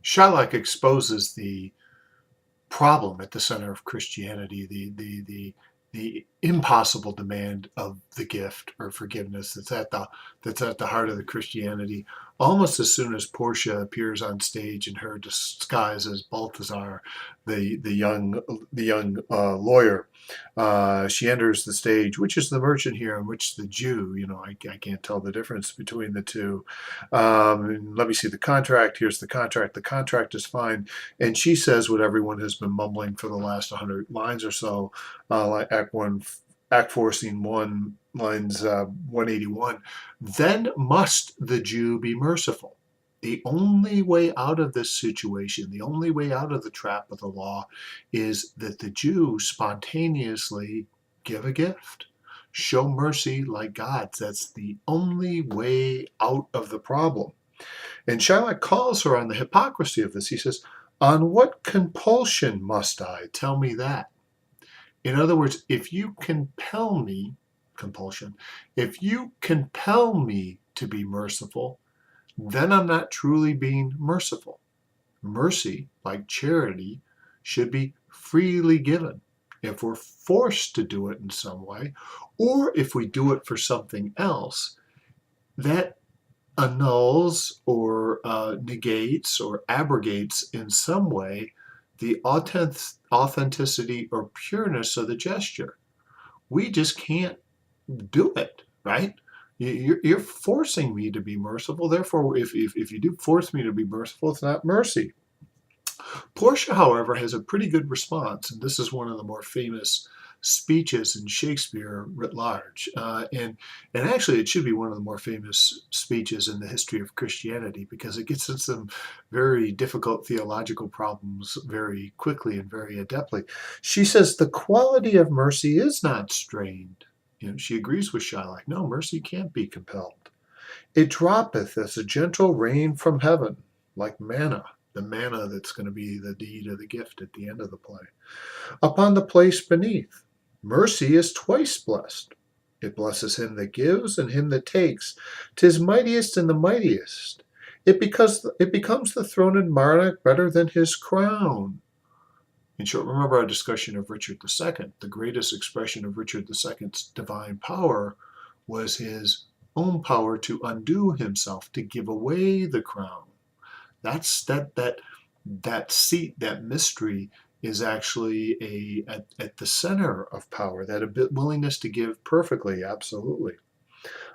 Shylock exposes the problem at the center of Christianity, the impossible demand of the gift or forgiveness that's at the heart of the Christianity. Almost as soon as Portia appears on stage in her disguise as Balthazar, the young lawyer, she enters the stage. Which is the merchant here, and which the Jew? I can't tell the difference between the two. Let me see the contract. Here's the contract. The contract is fine. And she says what everyone has been mumbling for the last 100 lines or so, like Act 4, Scene 1, lines 181. Then must the Jew be merciful. The only way out of this situation, the only way out of the trap of the law, is that the Jew spontaneously give a gift. Show mercy like God. That's the only way out of the problem. And Shylock calls her on the hypocrisy of this. He says, "On what compulsion must I? Tell me that." In other words, if you compel me, compulsion, if you compel me to be merciful, then I'm not truly being merciful. Mercy, like charity, should be freely given. If we're forced to do it in some way, or if we do it for something else, that annuls or negates or abrogates in some way the authenticity or pureness of the gesture. We just can't do it, right? You're forcing me to be merciful. Therefore, if you do force me to be merciful, it's not mercy. Portia, however, has a pretty good response, and this is one of the more famous speeches in Shakespeare writ large. And actually, it should be one of the more famous speeches in the history of Christianity because it gets into some very difficult theological problems very quickly and very adeptly. She says, "The quality of mercy is not strained." She agrees with Shylock. No, mercy can't be compelled. "It droppeth as a gentle rain from heaven, like manna." The manna that's going to be the deed of the gift at the end of the play. "Upon the place beneath. Mercy is twice blessed. It blesses him that gives and him that takes. 'Tis mightiest in the mightiest. It becomes the throned monarch better than his crown." In short, remember our discussion of Richard II. The greatest expression of Richard II's divine power was his own power to undo himself, to give away the crown. That's that seat, that mystery is actually at the center of power, that willingness to give perfectly, absolutely.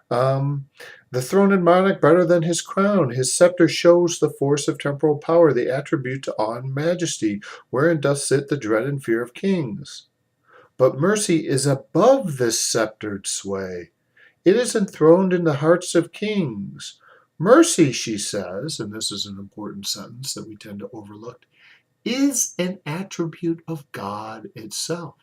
The throne and monarch better than his crown. His scepter shows the force of temporal power, the attribute to awe and majesty, wherein doth sit the dread and fear of kings. But mercy is above this sceptered sway. It is enthroned in the hearts of kings. Mercy, she says, and this is an important sentence that we tend to overlook, is an attribute of God itself.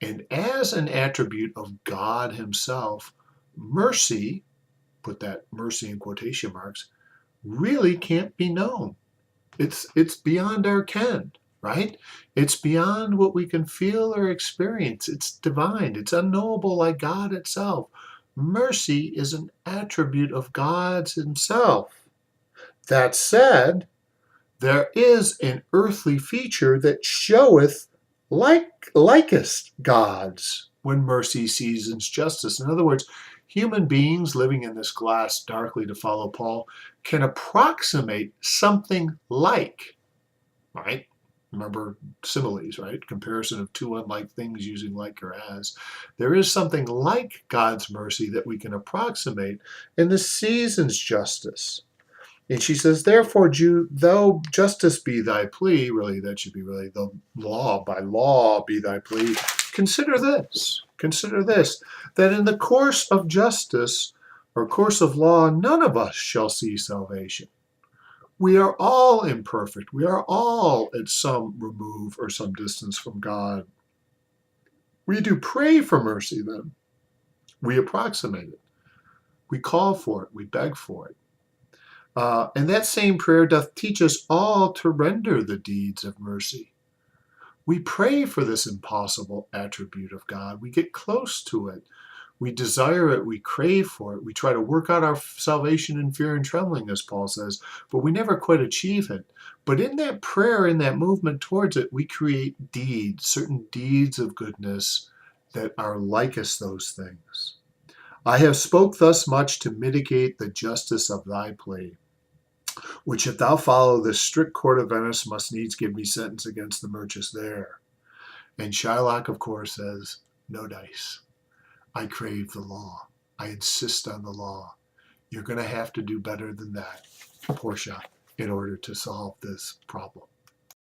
And as an attribute of God himself, mercy, put that mercy in quotation marks, really can't be known. It's beyond our ken, right? It's beyond what we can feel or experience. It's divine. It's unknowable like God itself. Mercy is an attribute of God's himself. That said, there is an earthly feature that showeth likest God's when mercy seasons justice. In other words, human beings living in this glass darkly, to follow Paul, can approximate something like, right? Remember similes, right? Comparison of two unlike things using like or as. There is something like God's mercy that we can approximate in the season's justice. And she says, "Therefore, Jew, though justice be thy plea," really, that should be really the law, "by law be thy plea. Consider this, that in the course of justice or course of law, none of us shall see salvation. We are all imperfect. We are all at some remove or some distance from God. We do pray for mercy then. We approximate it. We call for it. We beg for it. And that same prayer doth teach us all to render the deeds of mercy." We pray for this impossible attribute of God. We get close to it. We desire it, we crave for it, we try to work out our salvation in fear and trembling, as Paul says, but we never quite achieve it. But in that prayer, in that movement towards it, we create deeds, certain deeds of goodness that are like us those things. I have spoke thus much to mitigate the justice of thy plea, which if thou follow the strict court of Venice must needs give me sentence against the merchants there. And Shylock, of course, says, no dice. I crave the law. I insist on the law. You're going to have to do better than that, Portia, in order to solve this problem.